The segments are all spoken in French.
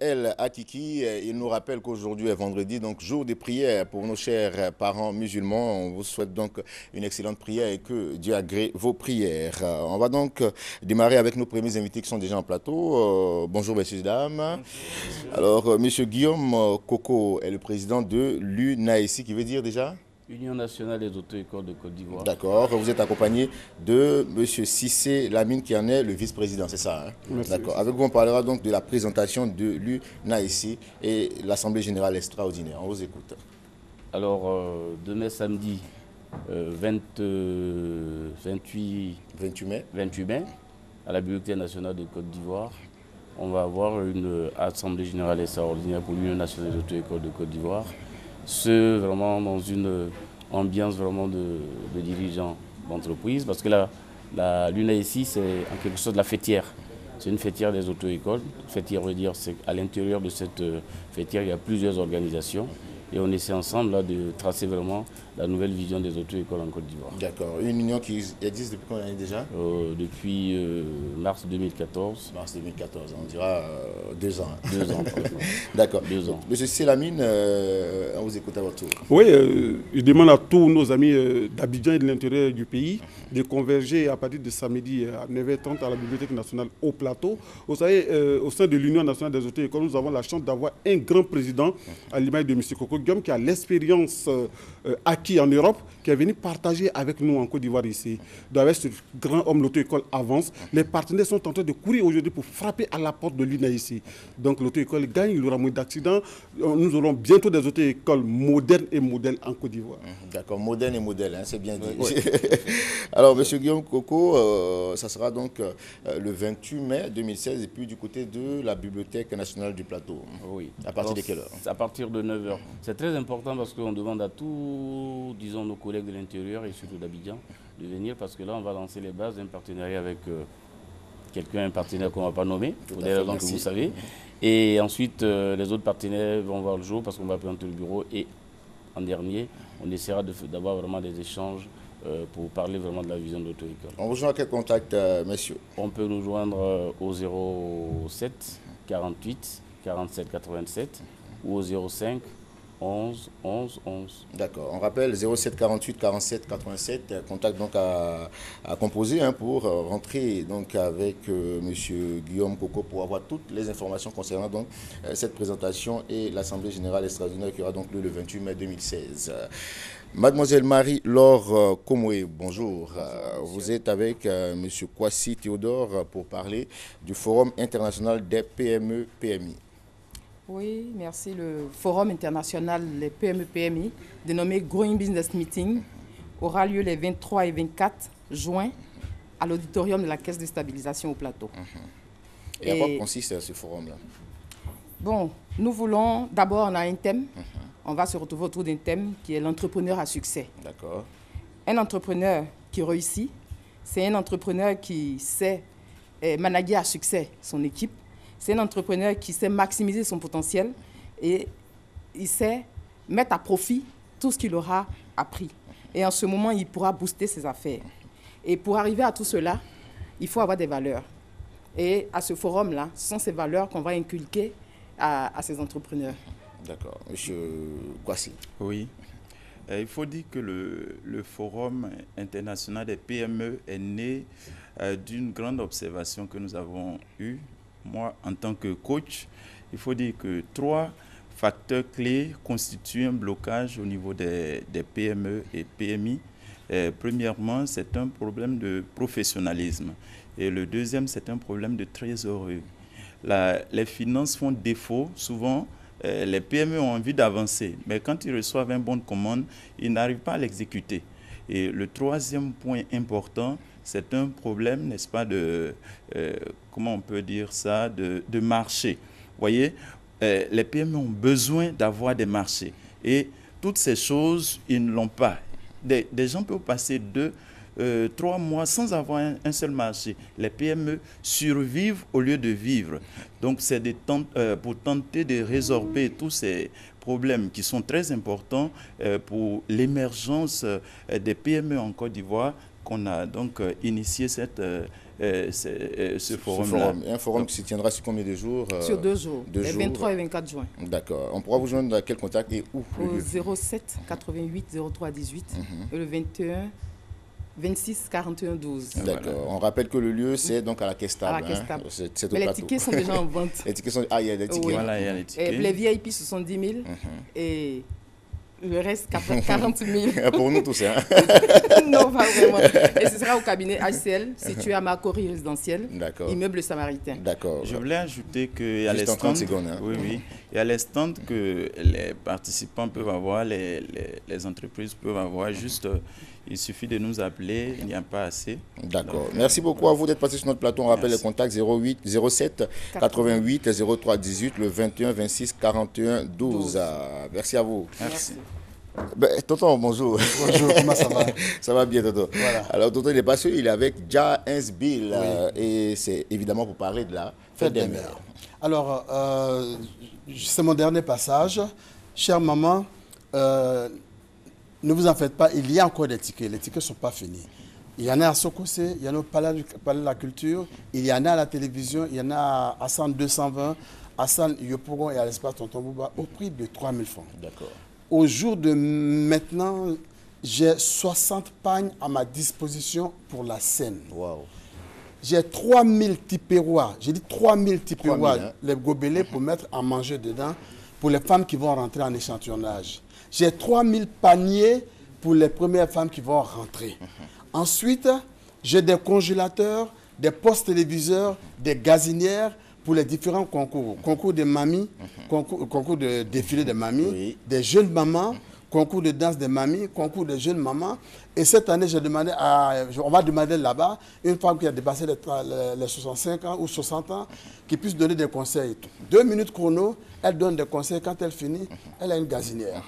El Akiki, il nous rappelle qu'aujourd'hui est vendredi, donc jour de prière pour nos chers parents musulmans. On vous souhaite donc une excellente prière et que Dieu agrée vos prières. On va donc démarrer avec nos premiers invités qui sont déjà en plateau. Bonjour messieurs et dames. Alors, monsieur Guillaume Coco est le président de l'UNAICI, qui veut dire déjà Union nationale des auto-écoles de Côte d'Ivoire. D'accord. Vous êtes accompagné de M. Cissé Lamine qui en est le vice-président, c'est ça hein? D'accord. Avec vous, on parlera donc de la présentation de l'UNAICI et l'Assemblée générale extraordinaire. On vous écoute. Alors, demain samedi 28 mai, à la Bibliothèque nationale de Côte d'Ivoire, on va avoir une Assemblée générale extraordinaire pour l'Union nationale des auto-écoles de Côte d'Ivoire. Ce vraiment dans une ambiance vraiment de dirigeants d'entreprise, parce que l'UNAICI, c'est en quelque sorte la fêtière. C'est une fêtière des auto-écoles. Fêtière veut dire qu'à l'intérieur de cette fêtière, il y a plusieurs organisations. Et on essaie ensemble là, de tracer vraiment la nouvelle vision des auto-écoles en Côte d'Ivoire. D'accord. Une union qui existe depuis combien d'années déjà Depuis mars 2014. Mars 2014, on dira 2 ans. 2 ans. D'accord. 2 ans. Monsieur Célamine, on vous écoute à votre tour. Oui, je demande à tous nos amis d'Abidjan et de l'intérieur du pays de converger à partir de samedi à 9h30 à la Bibliothèque nationale au Plateau. Vous savez, au sein de l'Union nationale des auto-écoles, nous avons la chance d'avoir un grand président, à l'image de M. Coco Guillaume, qui a l'expérience acquise en Europe, qui est venu partager avec nous en Côte d'Ivoire ici. Donc avec ce grand homme, l'auto-école avance. Les partenaires sont en train de courir aujourd'hui pour frapper à la porte de l'UNAICI. Donc l'auto-école gagne, il y aura moins d'accidents. Nous aurons bientôt des auto-écoles modernes et modèles en Côte d'Ivoire. D'accord, moderne et modèle, hein, c'est bien dit. Oui. Alors, monsieur Guillaume Coco, ça sera donc le 28 mai 2016 et puis du côté de la Bibliothèque nationale du Plateau. Oui. À partir de quelle heure? À partir de 9h. C'est très important parce qu'on demande à tous, disons, nos collègues de l'intérieur et surtout d'Abidjan de venir parce que là, on va lancer les bases d'un partenariat avec un partenaire qu'on ne va pas nommer, pour des raisons que vous savez. Et ensuite, les autres partenaires vont voir le jour parce qu'on va présenter le bureau. Et en dernier, on essaiera d'avoir vraiment des échanges pour parler vraiment de la vision de l'auto-école. On vous joint à quel contact, messieurs? On peut nous joindre au 07 48 47 87 ou au 05 11 11 11. D'accord. On rappelle 07 48 47 87, contact donc à composer hein, pour rentrer donc avec monsieur Guillaume Coco pour avoir toutes les informations concernant donc cette présentation et l'Assemblée générale extraordinaire qui aura donc lieu le 28 mai 2016. Mademoiselle Marie-Laure Komoué, bonjour. Vous êtes avec monsieur Kwasi Théodore pour parler du Forum international des PME-PMI. Oui, merci. Le Forum international des PME-PMI, dénommé Growing Business Meeting, aura lieu les 23 et 24 juin à l'auditorium de la Caisse de stabilisation au Plateau. Et à quoi consiste ce forum-là? Bon, nous voulons, d'abord on a un thème, on va se retrouver autour d'un thème qui est l'entrepreneur à succès. D'accord. Un entrepreneur qui réussit, c'est un entrepreneur qui sait manager à succès son équipe. C'est un entrepreneur qui sait maximiser son potentiel et il sait mettre à profit tout ce qu'il aura appris. Et en ce moment, il pourra booster ses affaires. Et pour arriver à tout cela, il faut avoir des valeurs. Et à ce forum-là, ce sont ces valeurs qu'on va inculquer à ces entrepreneurs. D'accord. Monsieur Kwasi. Oui. Il faut dire que le Forum international des PME est né d'une grande observation que nous avons eue. Moi, en tant que coach, il faut dire que 3 facteurs clés constituent un blocage au niveau des PME et PMI. Premièrement, c'est un problème de professionnalisme. Et le deuxième, c'est un problème de trésorerie. Les finances font défaut. Souvent, les PME ont envie d'avancer, mais quand ils reçoivent un bon de commande, ils n'arrivent pas à l'exécuter. Et le troisième point important, c'est un problème, n'est-ce pas, comment on peut dire ça, de marché. Vous voyez, les PME ont besoin d'avoir des marchés. Et toutes ces choses, ils ne l'ont pas. Des gens peuvent passer 3 mois sans avoir un seul marché. Les PME survivent au lieu de vivre. Donc, c'est pour tenter de résorber tous ces problèmes qui sont très importants pour l'émergence des PME en Côte d'Ivoire qu'on a donc initié cette ce forum-là. Un forum qui se tiendra sur combien de jours? Sur 2 jours, les 23 et 24 juin. D'accord. On pourra vous joindre à quel contact et où? Au 07 88 03 18 et le 21 26 41 12. D'accord. Voilà. On rappelle que le lieu, c'est donc à la Caisse Table. Mais les tickets sont déjà en vente. Les tickets sont... Ah, il y a des tickets. Oui. Voilà, il y a les tickets. Et les VIP, ce sont 10 000. Et le reste, 40 000. Pour nous tous, hein. Non, pas vraiment. Et ce sera au cabinet HCL, situé à Makori résidentiel, immeuble Samaritain. D'accord. Je voulais ajouter qu'il y a les stands. Oui. Il y a les stands que les participants peuvent avoir, les entreprises peuvent avoir. Juste, il suffit de nous appeler, il n'y a pas assez. D'accord. Merci beaucoup à vous d'être passé sur notre plateau. On rappelle les contacts 07 88 03 18, le 21 26 41 12. Merci à vous. Merci. Tonton, bonjour. Bonjour, comment ça va? Ça va bien, tonton. Voilà. Alors, tonton, il est passé, il est avec Ja Bill, et c'est évidemment pour parler de la fête des mères. Alors, c'est mon dernier passage. Chère maman, ne vous en faites pas, il y a encore des tickets. Les tickets ne sont pas finis. Il y en a à Sokosé, il y en a au Palais de la Culture, il y en a à la télévision, il y en a à Hassan 220, à Hassan Yopougon et à l'espace Tonton Bouba au prix de 3 000 francs. D'accord. Au jour de maintenant, j'ai 60 pagnes à ma disposition pour la scène. Wow. J'ai 3000 tipérois, j'ai dit 3000 tipérois, hein? les gobelets pour mettre à manger dedans pour les femmes qui vont rentrer en échantillonnage. J'ai 3000 paniers pour les premières femmes qui vont rentrer. Ensuite, j'ai des congélateurs, des postes téléviseurs, des gazinières pour les différents concours. Concours de mamies, concours de défilé de mamies, des jeunes mamans, concours de danse des mamies, concours de jeunes mamans. Et cette année, on va demander là-bas, une femme qui a dépassé les 65 ans ou 60 ans, qui puisse donner des conseils. 2 minutes chrono, elle donne des conseils. Quand elle finit, elle a une gazinière.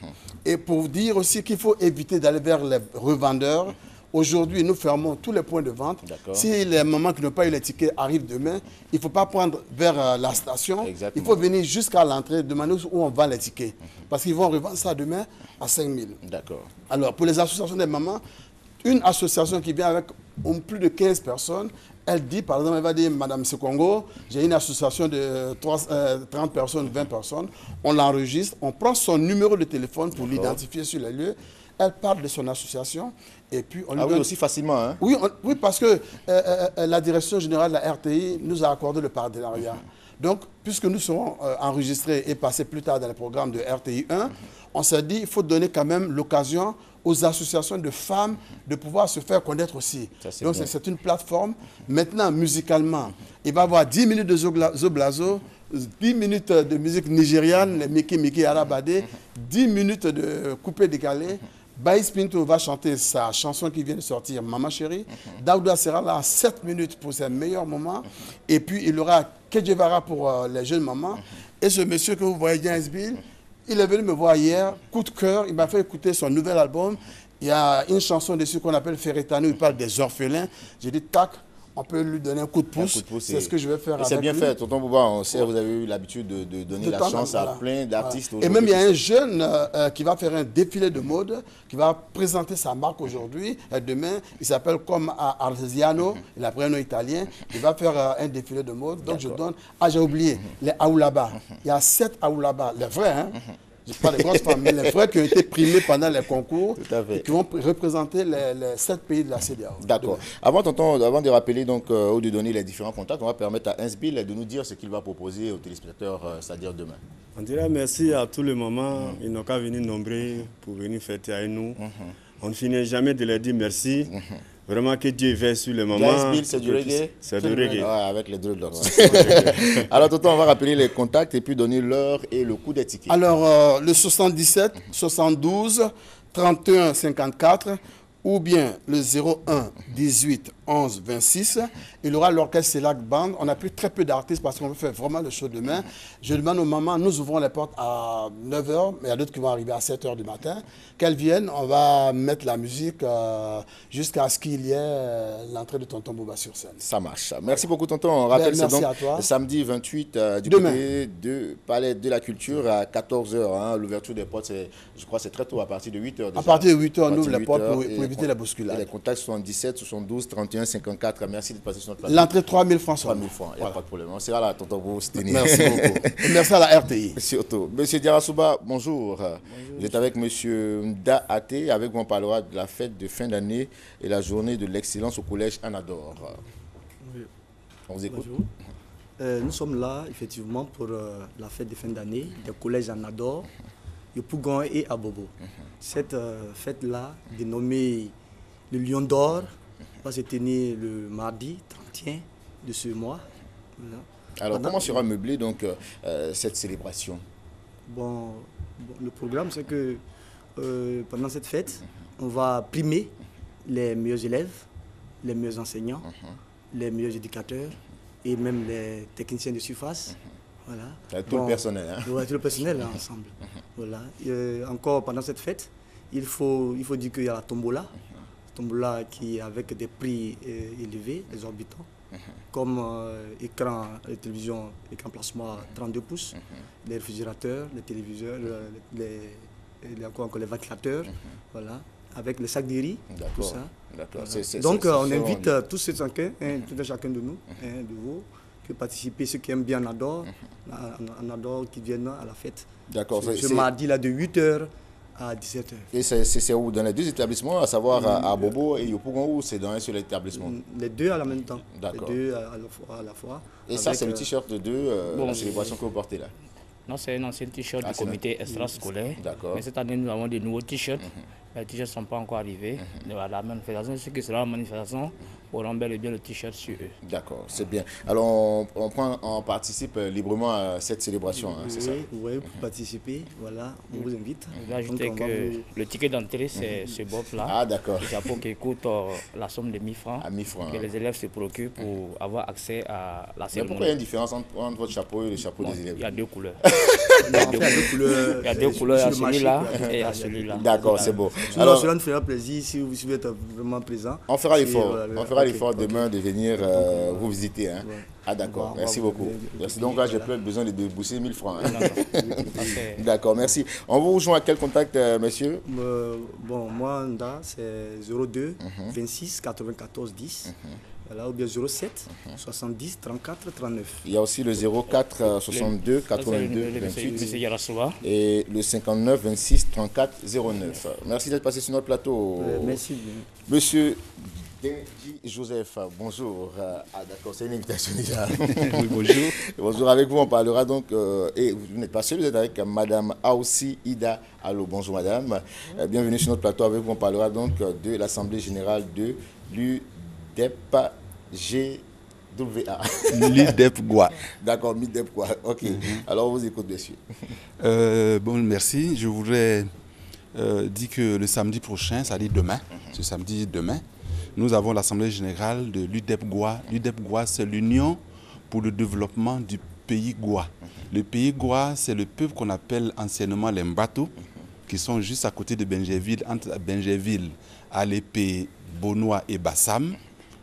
Et pour dire aussi qu'il faut éviter d'aller vers les revendeurs. Aujourd'hui, nous fermons tous les points de vente. Si les mamans qui n'ont pas eu les tickets arrivent demain, il ne faut pas prendre vers la station. Exactement. Il faut venir jusqu'à l'entrée, demander où on vend les tickets. Parce qu'ils vont revendre ça demain à 5 000. D'accord. Alors, pour les associations des mamans, une association qui vient avec plus de 15 personnes, elle dit, par exemple, elle va dire, Madame Sekongo, j'ai une association de 30 personnes, 20 personnes. On l'enregistre, on prend son numéro de téléphone pour l'identifier sur les lieux. Elle parle de son association et puis on lui donne... oui, aussi facilement, hein? Oui, oui, parce que la direction générale de la RTI nous a accordé le partenariat. Donc, puisque nous serons enregistrés et passés plus tard dans le programme de RTI 1, on s'est dit qu'il faut donner quand même l'occasion aux associations de femmes de pouvoir se faire connaître aussi. Donc, c'est une plateforme. Maintenant, musicalement, il va y avoir 10 minutes de Zoblazo, 10 minutes de musique nigériane, les Miki Arabade, 10 minutes de coupé décalé. Baïs Pinto va chanter sa chanson qui vient de sortir, Maman Chérie. Daouda sera là à 7 minutes pour ses meilleurs moments. Et puis, il aura Kedjevara pour les jeunes mamans. Et ce monsieur que vous voyez, James Bill, il est venu me voir hier, coup de cœur, il m'a fait écouter son nouvel album. Il y a une chanson dessus qu'on appelle Ferretano, il parle des orphelins. J'ai dit, tac, on peut lui donner un coup de pouce. C'est ce que je vais faire avec lui. C'est bien fait, tonton Bouba. On sait, vous avez eu l'habitude de donner la chance à plein d'artistes. Et même il y a un jeune qui va faire un défilé de mode, qui va présenter sa marque aujourd'hui et demain. Il s'appelle comme Artesiano, il a pris un nom italien. Il va faire un défilé de mode. Donc je donne... Ah, j'ai oublié, les Aoulaba. Il y a 7 Aoulaba, les vrais, hein. Je ne parle pas des grosses femmes, mais les vrais qui ont été primés pendant les concours et qui vont représenter les 7 pays de la CEDEAO. D'accord. Avant de rappeler donc, ou de donner les différents contacts, on va permettre à Insbil de nous dire ce qu'il va proposer aux téléspectateurs, c'est-à-dire demain. On dirait merci à tous les mamans. Ils n'ont qu'à venir nombreux pour venir fêter avec nous. On ne finit jamais de leur dire merci. Vraiment que Dieu veille sur les mamans. C'est du reggae? C'est du reggae. Ouais, avec les deux. Alors, tonton, on va rappeler les contacts et puis donner l'heure et le coût des tickets. Alors, le 77 72 31 54 ou bien le 01 18 11 26. Il aura l'orchestre Selac Band. On a pris très peu d'artistes parce qu'on veut faire vraiment le show demain. Je demande aux mamans, nous ouvrons les portes à 9h, mais il y a d'autres qui vont arriver à 7h du matin. Qu'elles viennent, on va mettre la musique jusqu'à ce qu'il y ait l'entrée de tonton Bouba sur scène. Ça marche. Merci beaucoup, tonton. On rappelle, c'est donc samedi 28 du côté de Palais de la Culture à 14h. Hein. L'ouverture des portes, je crois, c'est très tôt, à partir de 8h. À partir de 8h, on ouvre les portes pour éviter la bousculade. Et les contacts 77 72 31 21 54. Merci de passer sur notre plateau. L'entrée 3 000 francs. 3 000 francs, il n'y a pas de problème. On sera là, tonton, pour vous soutenir. Merci beaucoup. Et merci à la RTI. Surtout. Monsieur Diarra-Souba, bonjour. Vous êtes avec monsieur Mda Até. Avec vous, on parlera de la fête de fin d'année et la journée de l'excellence au collège Anador. Oui. On vous écoute. Nous sommes là, effectivement, pour la fête de fin d'année des collèges Anador, Yopougon et Abobo. Cette fête-là, dénommée le Lion d'Or, va se tenir le mardi 31 de ce mois. Voilà. Alors, comment sera meublée donc, cette célébration? Bon, le programme, c'est que pendant cette fête, on va primer les meilleurs élèves, les meilleurs enseignants, les meilleurs éducateurs et même les techniciens de surface. Voilà. Tout le personnel. Hein? Ouais, tout le personnel là, ensemble. Voilà. Encore pendant cette fête, il faut dire qu'il y a la tombola qui est avec des prix élevés, exorbitants, comme écran de télévision, écran plasma 32 pouces, les réfrigérateurs, les téléviseurs, les ventilateurs, voilà, avec les sacs de riz, tout ça. Voilà. Donc on invite tous ces chacun, tout un chacun de nous, de vous, qui participent, ceux qui aiment bien Anador, qui viennent à la fête. D'accord. Ce mardi là de 8h à 17h. Et c'est où? Dans les deux établissements, à savoir à Bobo et Yopougon, ou c'est dans un seul établissement? Les deux à la même temps. D'accord. Les deux à la fois. Et ça, c'est le t-shirt de la célébration que vous portez là? Non, c'est un ancien t-shirt du comité extrascolaire. D'accord. Mais cette année, nous avons de nouveaux t-shirts. Les t-shirts ne sont pas encore arrivés. La manifestation, ce qui sera la manifestation, auront bel et bien le t-shirt sur eux. D'accord, c'est bien. Alors, on participe librement à cette célébration, hein, c'est ça? Oui, pour participer, voilà, on vous invite. Je vais ajouter que le ticket d'entrée, c'est ce bof-là. Ah, d'accord. C'est pour qu'il coûte la somme de 1000 francs. À 1000 francs. Que les élèves se préoccupent pour avoir accès à la cérémonie. Mais pourquoi il y a une différence entre votre chapeau et le chapeau des élèves? Il y a deux couleurs. Il y a deux couleurs. Il y a deux couleurs, il y a celui-là et il y a celui-là. D'accord, c'est beau. Alors, cela nous fera plaisir si vous êtes vraiment présent. On fera l'effort. On fera l'effort demain de venir vous visiter. Hein. Ouais. Ah d'accord, merci beaucoup. Merci. Donc là, j'ai plus besoin de débourser 1000 francs. Hein. D'accord, merci. On vous rejoint à quel contact, monsieur? Bon, moi, c'est 02 26 94 10. Voilà, ou bien 07 70 34 39. Il y a aussi le 04 62 82 28 et le 59 26 34 09. Merci d'être passé sur notre plateau. Merci. Monsieur Denji Joseph, bonjour. Ah d'accord, c'est une invitation déjà. Oui, bonjour. Bonjour, avec vous on parlera donc, et vous n'êtes pas seul, vous êtes avec Madame Aoussi Ida. Allô, bonjour madame. Bienvenue sur notre plateau, avec vous on parlera donc de l'Assemblée Générale de l'UDEP-GWA. L'UDEP-GWA. D'accord, l'UDEP-GWA, ok. Alors on vous écoute bien sûr. Bon, merci. Je voudrais dire que le samedi prochain, c'est-à-dire demain, ce samedi demain, nous avons l'Assemblée Générale de l'UDEP-GWA. L'UDEP-GWA, c'est l'Union pour le développement du pays Gwa. Le pays Gwa, c'est le peuple qu'on appelle anciennement les Mbato, qui sont juste à côté de Benjerville, entre Benjerville, Alépé, Bonois et Bassam,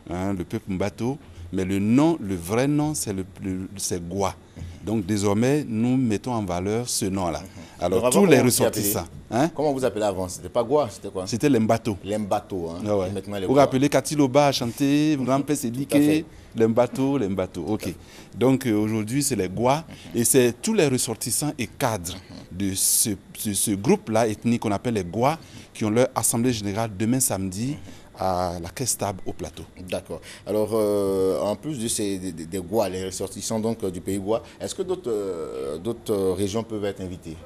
hein, le peuple Mbato. Mais le vrai nom, c'est Gwa. Donc désormais, nous mettons en valeur ce nom-là. Alors tous les ressortissants. Hein? Comment vous appelez avant? C'était pas Gwa, c'était quoi? C'était l'Mbato. L'Mbato. Hein? Ah ouais. Vous rappelez Katiloba a chanté, grand-père s'est dit que l'Mbato. Ok. Donc aujourd'hui, c'est les Gwa. Et c'est tous les ressortissants et cadres de ce groupe-là ethnique qu'on appelle les Gwa qui ont leur assemblée générale demain samedi à la Caisse Table au plateau. D'accord. Alors, en plus de des Gwa, les ressortissants donc, du pays Gwa, est-ce que d'autres régions peuvent être invitées?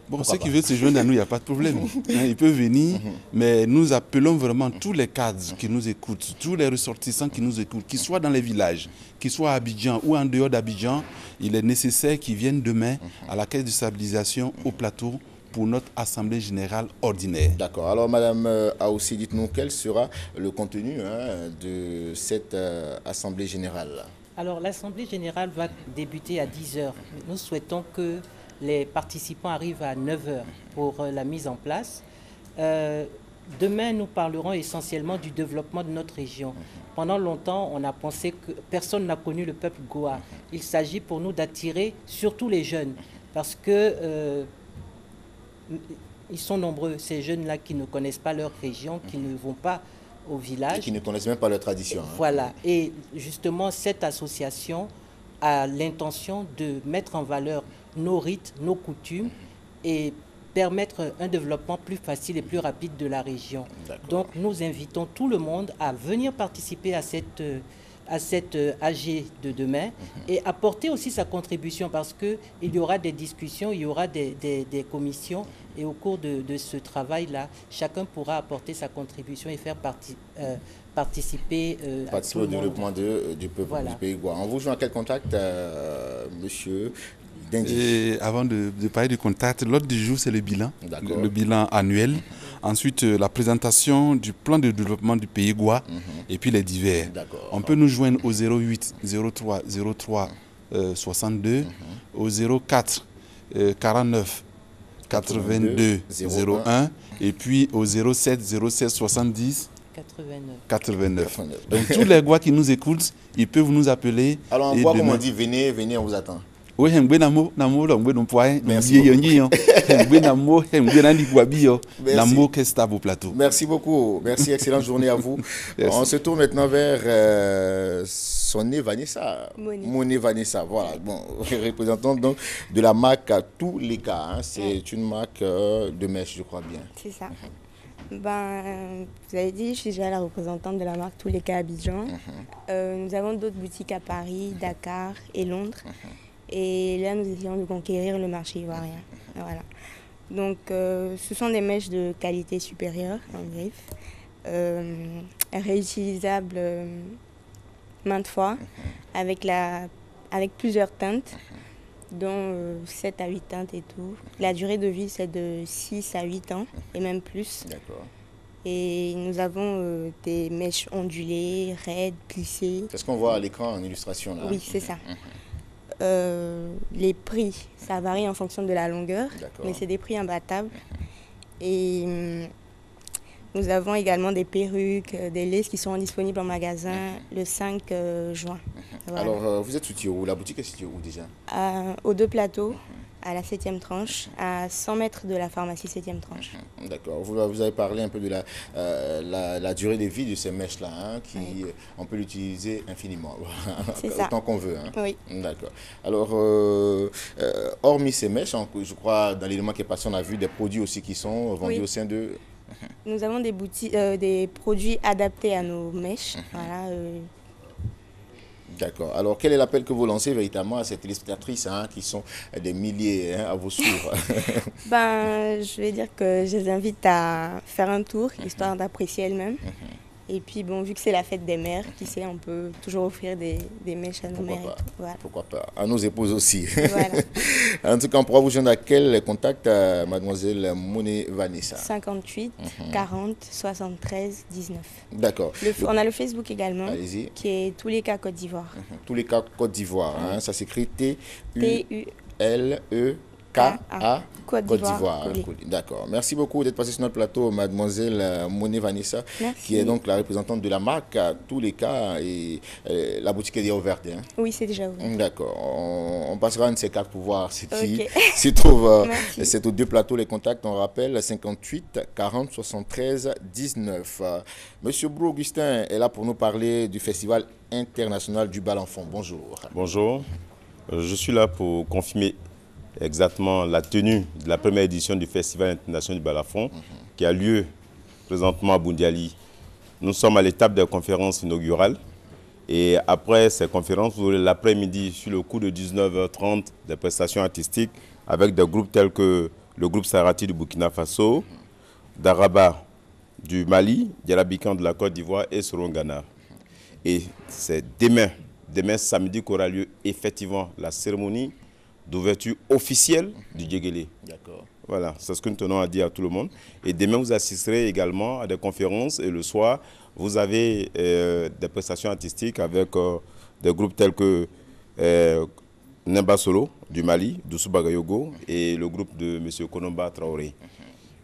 Bon, ceux qui veulent se joindre à nous, il n'y a pas de problème. Ils peuvent venir, mais nous appelons vraiment tous les cadres qui nous écoutent, tous les ressortissants qui nous écoutent, qu'ils soient dans les villages, qu'ils soient à Abidjan ou en dehors d'Abidjan, il est nécessaire qu'ils viennent demain à la Caisse de stabilisation au plateau pour notre Assemblée Générale ordinaire. D'accord. Alors, Madame Aoussi, dites-nous quel sera le contenu de cette Assemblée Générale? Alors, l'Assemblée Générale va débuter à 10h. Nous souhaitons que les participants arrivent à 9h pour la mise en place. Demain, nous parlerons essentiellement du développement de notre région. Pendant longtemps, on a pensé que personne n'a connu le peuple Gwa. Il s'agit pour nous d'attirer surtout les jeunes, parce que ils sont nombreux, ces jeunes-là qui ne connaissent pas leur région, qui ne vont pas au village. Et qui ne connaissent même pas leur tradition. Hein. Voilà. Et justement, cette association a l'intention de mettre en valeur nos rites, nos coutumes et permettre un développement plus facile et plus rapide de la région. Donc, nous invitons tout le monde à venir participer à cette AG de demain et apporter aussi sa contribution parce qu'il y aura des discussions, il y aura des commissions et au cours de ce travail-là, chacun pourra apporter sa contribution et faire participer au développement du peuple du Pays Gwa. On vous joue à quel contact, monsieur Denji? Et avant de parler du contact, l'ordre du jour, c'est le bilan annuel. Ensuite, la présentation du plan de développement du Pays Gwa et puis les divers. On peut nous joindre au 08 03 03 62, au 04 49 82 01 et puis au 07 07 70 89. Donc tous les Gwa qui nous écoutent, ils peuvent nous appeler. Alors en Gwa, comme on dit, venez, on vous attend. Oui, merci. Merci beaucoup. Merci, excellente journée à vous. On se tourne maintenant vers Soné Vanessa. Moné Vanessa, voilà. Bon, représentant donc de la marque à tous les cas. Hein. C'est une marque de mèche, je crois bien. C'est ça. Vous avez dit, je suis déjà la représentante de la marque Tous les cas à Abidjan. Nous avons d'autres boutiques à Paris, Dakar et Londres. Et là, nous essayons de conquérir le marché ivoirien. Voilà. Donc, ce sont des mèches de qualité supérieure en griffe, réutilisables maintes fois, avec plusieurs teintes, dont 7 à 8 teintes et tout. La durée de vie, c'est de 6 à 8 ans, et même plus. D'accord. Et nous avons des mèches ondulées, raides, plissées. C'est ce qu'on voit à l'écran en illustration là. Oui, c'est ça. Les prix, ça varie en fonction de la longueur, mais c'est des prix imbattables. Et nous avons également des perruques, des laces qui sont disponibles en magasin le 5 juin. Voilà. Alors, vous êtes situé où? La boutique est située où déjà? Aux Deux Plateaux, à la 7e tranche, à 100 mètres de la pharmacie 7e tranche. D'accord. Vous avez parlé un peu de la durée de vie de ces mèches-là, hein, qui on peut l'utiliser infiniment, autant qu'on veut. Hein. Oui. D'accord. Alors, hormis ces mèches, je crois, dans l'élément qui est passé, on a vu des produits aussi qui sont vendus au sein de... Nous avons des produits adaptés à nos mèches. Voilà, D'accord. Alors, quel est l'appel que vous lancez véritablement à ces téléspectatrices qui sont des milliers à vous suivre? Je vais dire que je les invite à faire un tour, histoire d'apprécier elles-mêmes. Et puis, bon, vu que c'est la fête des mères, qui sait, on peut toujours offrir des mèches à nos mères. Voilà. Pourquoi pas? À nos épouses aussi. Voilà. En tout cas, on pourra vous joindre à quel contact, mademoiselle Moné Vanessa? 58 40 73 19. D'accord. On a le Facebook également, qui est Tous les cas Côte d'Ivoire. Tous les cas Côte d'Ivoire. Hein. Ça s'écrit T-U-L-E-K-A. Côte d'Ivoire. D'accord. Merci beaucoup d'être passé sur notre plateau, mademoiselle Moné Vanessa, qui est donc la représentante de la marque à tous les cas. Et la boutique est déjà ouverte. Hein? Oui, c'est déjà ouvert. D'accord. On passera un de ces quatre pour voir ce qui se trouve. C'est aux Deux Plateaux. Les contacts, on rappelle, 58 40 73 19. Monsieur Brou Augustin est là pour nous parler du Festival international du bal enfant. Bonjour. Bonjour. Je suis là pour confirmer exactement la tenue de la première édition du Festival international du Balafon qui a lieu présentement à Bundiali. Nous sommes à l'étape de la conférence inaugurale et après ces conférences, vous aurez l'après-midi sur le coup de 19h30 des prestations artistiques avec des groupes tels que le groupe Sarati du Burkina Faso, Daraba du Mali, Diarabican de la Côte d'Ivoire et Sorongana. Et c'est demain samedi qu'aura lieu effectivement la cérémonie d'ouverture officielle du Djegele. D'accord. Voilà, c'est ce que nous tenons à dire à tout le monde. Et demain, vous assisterez également à des conférences et le soir, vous avez des prestations artistiques avec des groupes tels que Nemba Solo du Mali, Doussou Bagayogo et le groupe de M. Konomba Traoré.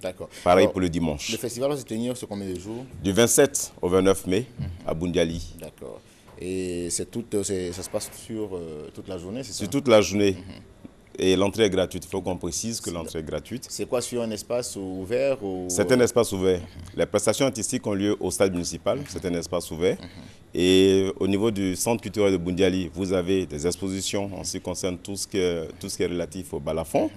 D'accord. Pareil pour le dimanche. Le festival va se tenir sur combien de jours? Du 27 au 29 mai à Bundiali. D'accord. Et ça se passe sur toute la journée, c'est ça? Sur toute la journée. Et l'entrée est gratuite. Il faut qu'on précise que l'entrée est gratuite. C'est quoi, sur un espace ouvert ou... C'est un espace ouvert. Les prestations artistiques ont lieu au stade municipal. C'est un espace ouvert. Et au niveau du centre culturel de Boundiali, vous avez des expositions en ce qui concerne tout ce qui est relatif au balafon.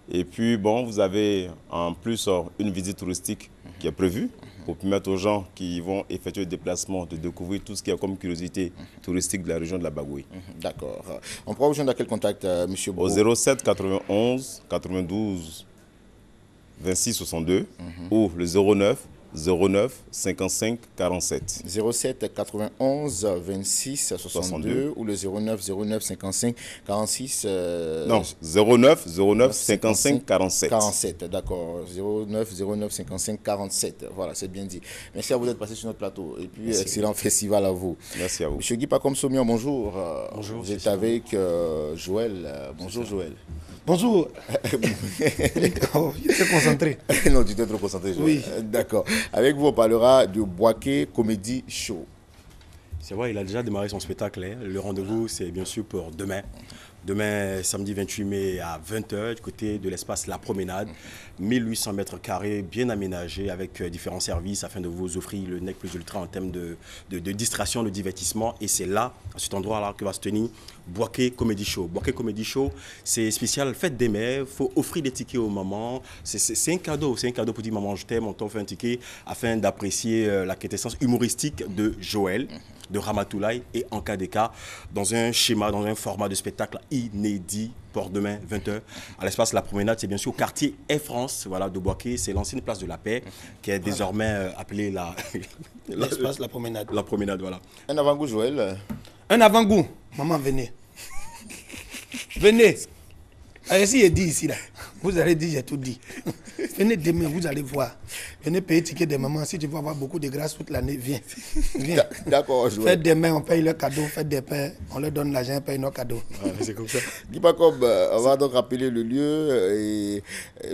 Et puis, bon, vous avez en plus une visite touristique qui est prévue pour permettre aux gens qui vont effectuer le déplacement de découvrir tout ce qu'il y a comme curiosité touristique de la région de la Bagoui. D'accord. On pourra vous joindre à quel contact, monsieur Bro? Au 07 91 92 26 62 ou le 09 55 47. 07 91 26 62 ou le 09 55 46. Non, 09 55 47. 47, d'accord. 09 55 47. Voilà, c'est bien dit. Merci à vous d'être passé sur notre plateau. Et puis, merci. Excellent festival à vous. Merci à vous. Monsieur Guy Pacom Somian, bonjour. Bonjour. Vous êtes avec Joël. Bonjour Joël. Bonjour. Il était concentré. Non, tu étais trop concentré, Joël. Oui. D'accord. Avec vous, on parlera du Boaké Comedy Show. C'est vrai, il a déjà démarré son spectacle. Hein. Le rendez-vous, c'est bien sûr pour demain. Demain, samedi 28 mai à 20h, du côté de l'espace La Promenade. 1800 mètres carrés, bien aménagés, avec différents services afin de vous offrir le nec plus ultra en termes de distraction, de divertissement. Et c'est là, à cet endroit-là, que va se tenir Boaké Comedy Show. Boaké Comedy Show, c'est spécial fête des mères. Il faut offrir des tickets aux mamans. C'est un cadeau pour dire maman, je t'aime, on t'offre un ticket afin d'apprécier la quintessence humoristique de Joël, de Ramatoulaye et en cas des cas, dans un schéma, dans un format de spectacle inédit pour demain 20h à l'espace La Promenade. C'est bien sûr au quartier Air France, voilà, de Boaké. C'est l'ancienne place de la Paix qui est désormais appelée l'espace La Promenade. La Promenade, voilà. Un avant-goût, Joël. Un avant-goût. Maman, venez. Venez. Allez-y, il dit ici, là. Vous allez dire, j'ai tout dit. Venez demain, vous allez voir. Venez payer le ticket de maman. Si tu veux avoir beaucoup de grâce toute l'année, viens. Viens. D'accord, Joël. Faites des mains, on paye leurs cadeaux. Faites des pains, on leur donne l'argent, on paye nos cadeaux. C'est comme ça. Guy Pacom, on va donc rappeler le lieu, et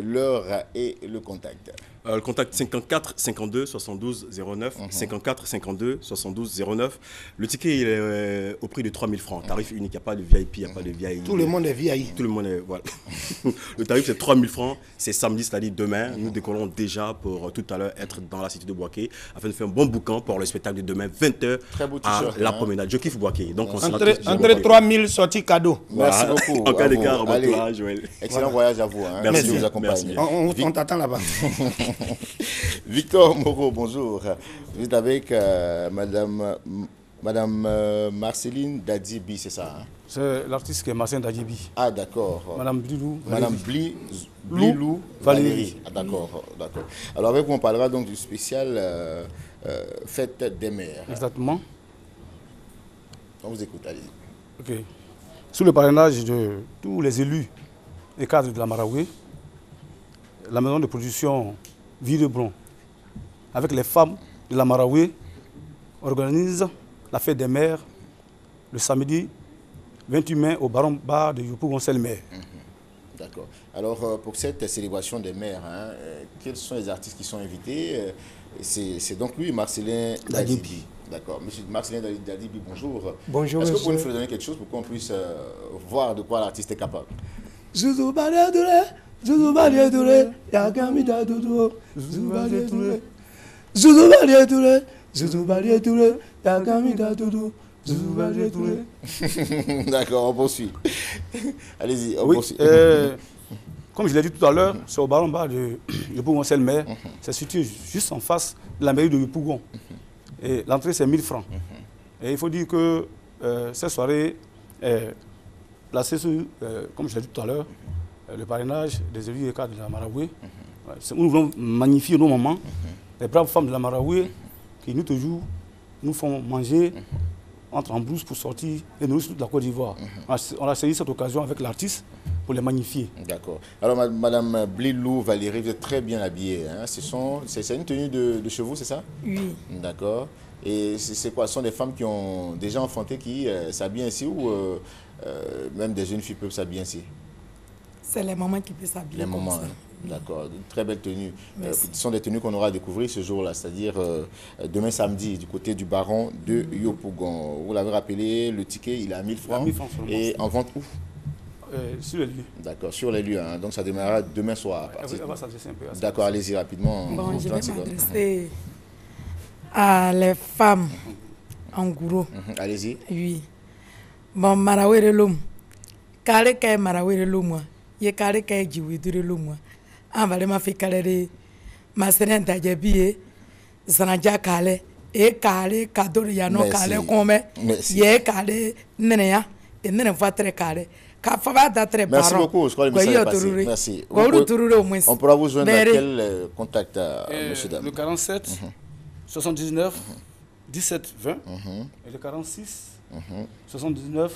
l'heure et le contact. Le contact 54 52 72 09, 54 52 72 09. Le ticket il est au prix de 3000 francs. Tarif unique, il n'y a pas de VIP, il n'y a pas de VIP. Tout le monde est VIP. Tout le monde est, voilà. Le tarif c'est 3000 francs, c'est samedi, c'est-à-dire demain. Nous décollons déjà pour tout à l'heure être dans la cité de Boaké afin de faire un bon boucan pour le spectacle de demain 20h à La Promenade. Je kiffe Boaké. Donc on entre 3000 sorties cadeaux. Merci beaucoup. En cas d'écart, remonte-toi, Joël. Excellent voyage à vous. Merci de nous accompagner. On t'attend là-bas. Victor Moreau, bonjour. Vous êtes avec Madame Marceline Dadibi, c'est ça, hein? C'est l'artiste qui est Marceline Dadibi. Ah, d'accord. Madame Blilou. Madame Blilou Valérie. Ah, d'accord, d'accord. Alors avec vous, on parlera donc du spécial Fête des mères. Exactement. On vous écoute, allez-y. Ok. Sous le parrainage de tous les élus et cadres de la Marawi, la maison de production Villebron, avec les femmes de la Marawi, organise la fête des mères le samedi 28 mai au Baron Bar de Yopougon-Selmer. D'accord. Alors, pour cette célébration des mères, hein, quels sont les artistes qui sont invités? C'est donc lui, Marcelin Dadibi. D'accord. Monsieur Marcelin Dadibi, bonjour. Bonjour. Est-ce que vous pouvez nous donner quelque chose pour qu'on puisse voir de quoi l'artiste est capable? D'accord, on poursuit. Allez-y, on poursuit. Comme je l'ai dit tout à l'heure, c'est au Baron Bar de Yopougon-Selmer. C'est situé juste en face de la mairie de Yopougon. Et l'entrée, c'est 1000 francs. Et il faut dire que cette soirée est placée sur, comme je l'ai dit tout à l'heure, le parrainage des élus et cadres de la Marawi. Nous voulons magnifier nos mamans, les braves femmes de la Marawi, qui nous toujours nous font manger, entrent en blouse pour sortir et nourrir toute la Côte d'Ivoire. On a saisi cette occasion avec l'artiste pour les magnifier. D'accord. Alors, Madame Blilou Valérie, vous êtes très bien habillée. Hein? C'est une tenue de chevaux, c'est ça? Oui. D'accord. Et c'est quoi? Ce sont des femmes qui ont déjà enfanté qui s'habillent ainsi ou même des jeunes filles peuvent s'habiller ainsi? C'est les mamans qui peuvent s'habiller. Les mamans, hein. D'accord. Une très belle tenue. Ce sont des tenues qu'on aura à découvrir ce jour-là, c'est-à-dire demain samedi, du côté du Baron de Yopougon. Vous l'avez rappelé, le ticket, il est à 1000 francs. Et en vente où? sur les lieux. D'accord, sur les lieux. Hein. Donc ça démarrera demain soir. D'accord, allez-y rapidement. Bon, je vais m'adresser à les femmes en gros. Allez-y. Oui. Bon, Marawere Lom. Kale Kay Marawere Lomwa. Ye Kale Kay Jiwidure Lomwa. Avale ma fait Kale Maseren Tajabi. Zanaja Kale. E Kale Kador Yano Kale Kome. Ye Kale Nenea. Et Nene Vatre Kale. Merci beaucoup, je crois que le message est passé. Merci. On pourra vous joindre à quel contact, monsieur Dame? Le 47 79 17 20 et le 46 79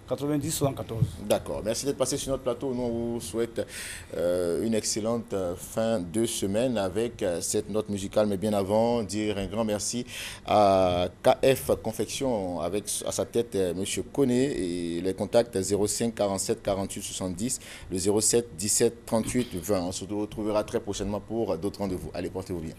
90 74. D'accord, merci d'être passé sur notre plateau. Nous, on vous souhaite une excellente fin de semaine avec cette note musicale. Mais bien avant, dire un grand merci à KF Confection avec à sa tête M. Koné et les contacts 05 47 48 70, le 07 17 38 20. On se retrouvera très prochainement pour d'autres rendez-vous. Allez, portez-vous bien.